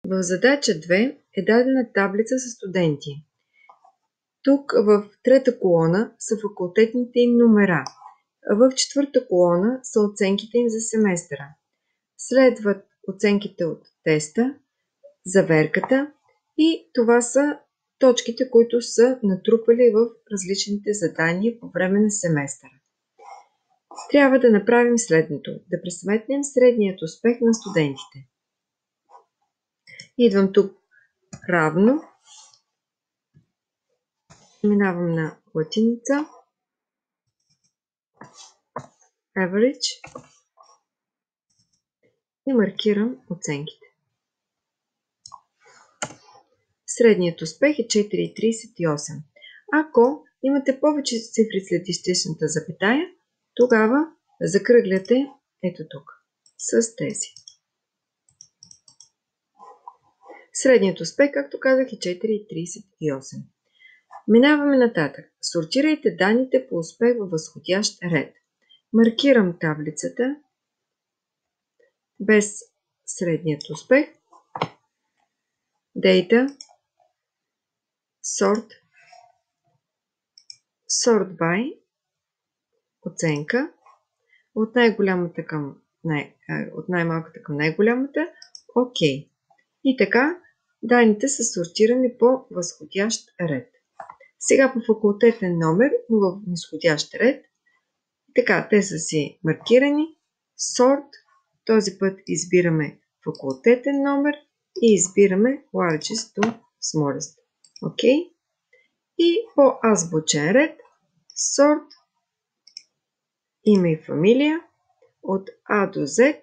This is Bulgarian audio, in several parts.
В задача 2 е дадена таблица с студенти. Тук в трета колона са факултетните им номера. В четвърта колона са оценките им за семестъра. Следват оценките от теста, заверката и това са точките, които са натрупали в различните задания по време на семестъра. Трябва да направим следното. Да пресметнем средният успех на студентите. Идвам тук равно. Минавам на латиница. Average. И маркирам оценките. Средният успех е 4,38. Ако имате повече цифри след изтичната запетая, тогава закръгляте ето тук с тези. Средният успех, както казах, е 4,38. Минаваме нататък. Сортирайте данните по успех във възходящ ред. Маркирам таблицата без средният успех. Data. Sort. Sort by. Оценка. От най-голямата към от най-малката към най-голямата. OK. И така, данните са сортирани по възходящ ред. Сега по факултетен номер, но в низходящ ред. Така, те са си маркирани. Sort. Този път избираме факултетен номер и избираме largest to smallest. OK. И по азбучен ред. Sort. Име и фамилия. От А до Z.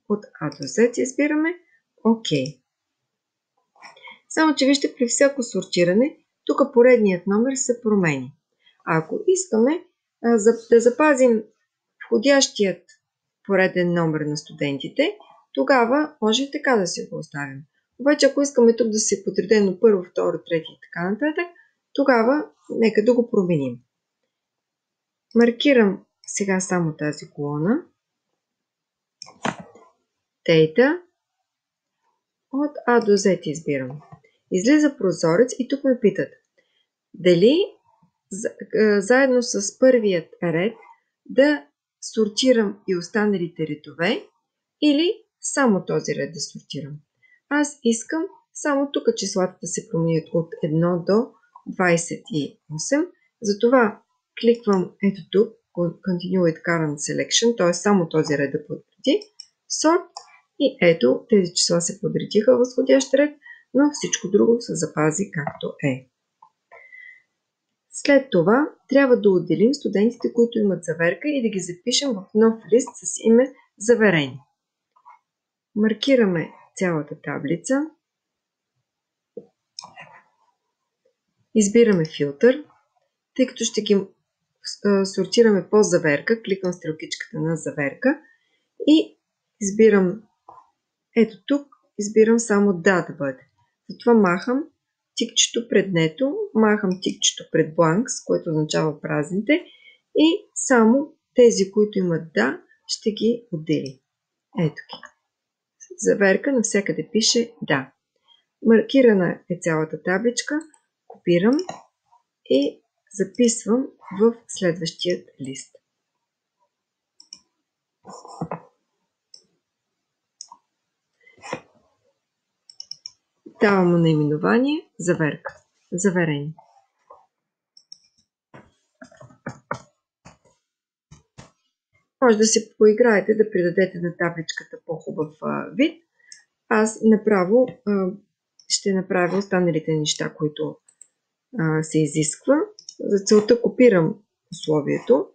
От А до Z избираме. OK. Само, че вижте, при всяко сортиране, тук поредният номер се промени. Ако искаме да запазим входящият пореден номер на студентите, тогава може така да си го оставим. Обаче, ако искаме тук да се подредено първо, второ, трети и така нататък, тогава нека да го променим. Маркирам сега само тази колона. Data. От А до Z избирам. Излиза прозорец и тук ме питат дали заедно с първият ред да сортирам и останалите редове или само този ред да сортирам. Аз искам само тук числата да се променят от 1 до 28. Затова кликвам ето тук Continue with Current Selection, т.е. само този ред да подреди. Sort. И ето, тези числа се подредиха в възходящ ред, но всичко друго се запази както е. След това трябва да отделим студентите, които имат заверка и да ги запишем в нов лист с име заверени. Маркираме цялата таблица. Избираме филтър. Тъй като ще ги сортираме по заверка, кликам стрелкичката на заверка и избирам ето тук, избирам само да бъде. Затова махам тикчето пред нето, махам тикчето пред бланкс, което означава празните и само тези, които имат да, ще ги отдели. Ето ги. Заверка навсякъде пише да. Маркирана е цялата табличка, копирам и записвам в следващият лист. Давам му наименование заверка. Заверени. Може да се поиграете да придадете на табличката по-хубав вид. Аз направо ще направя останалите неща, които се изисква. За целта копирам условието.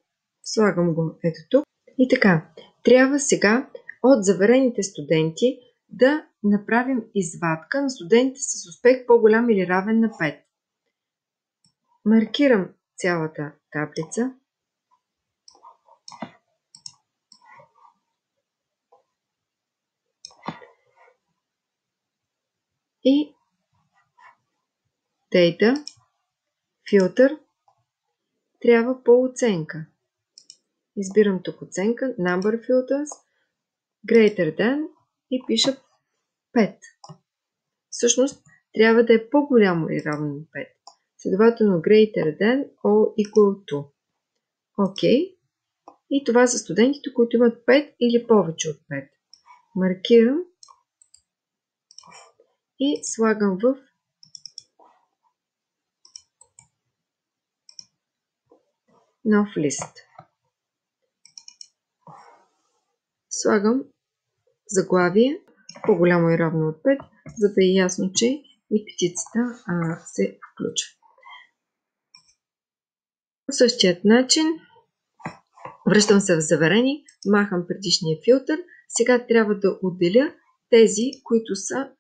Слагам го ето тук. И така, трябва сега от заверените студенти да направим извадка на студентите с успех по-голям или равен на 5. Маркирам цялата таблица. И Data, филтър, трябва по оценка. Избирам тук оценка, Number Filters, Greater Than и пиша 5. Всъщност, трябва да е по-голямо или равно на 5. Следователно, greater than or equal to. Окей. И това са студентите, които имат 5 или повече от 5. Маркирам и слагам в нов лист. Слагам заглавие по-голямо и равно от 5, за да е ясно, че и петицата се включва. По същият начин връщам се в заверени, махам предишния филтър. Сега трябва да отделя тези, които са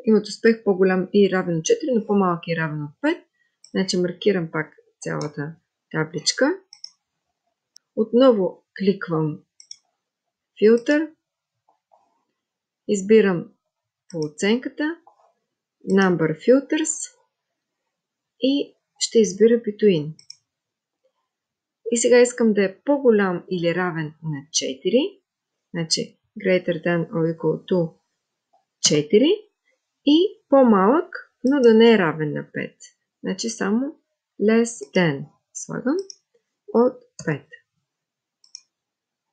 имат успех по-голям и равен от 4, но по-малък и равен от 5. Значи маркирам пак цялата табличка. Отново кликвам филтър. Избирам по оценката Number Filters и ще избира Between. И сега искам да е по-голям или равен на 4. Значи greater than or equal to 4 и по-малък, но да не е равен на 5. Значи само less than слагам от 5.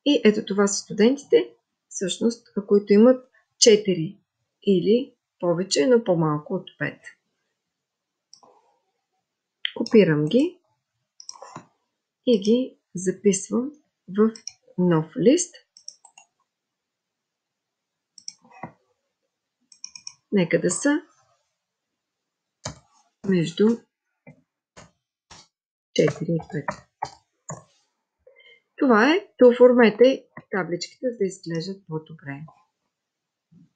И ето това са студентите, всъщност, които имат 4 или повече, но по-малко от 5. Копирам ги и ги записвам в нов лист. Нека да са между 4 и 5. Това е, да оформете табличките, за да изглеждат по-добре.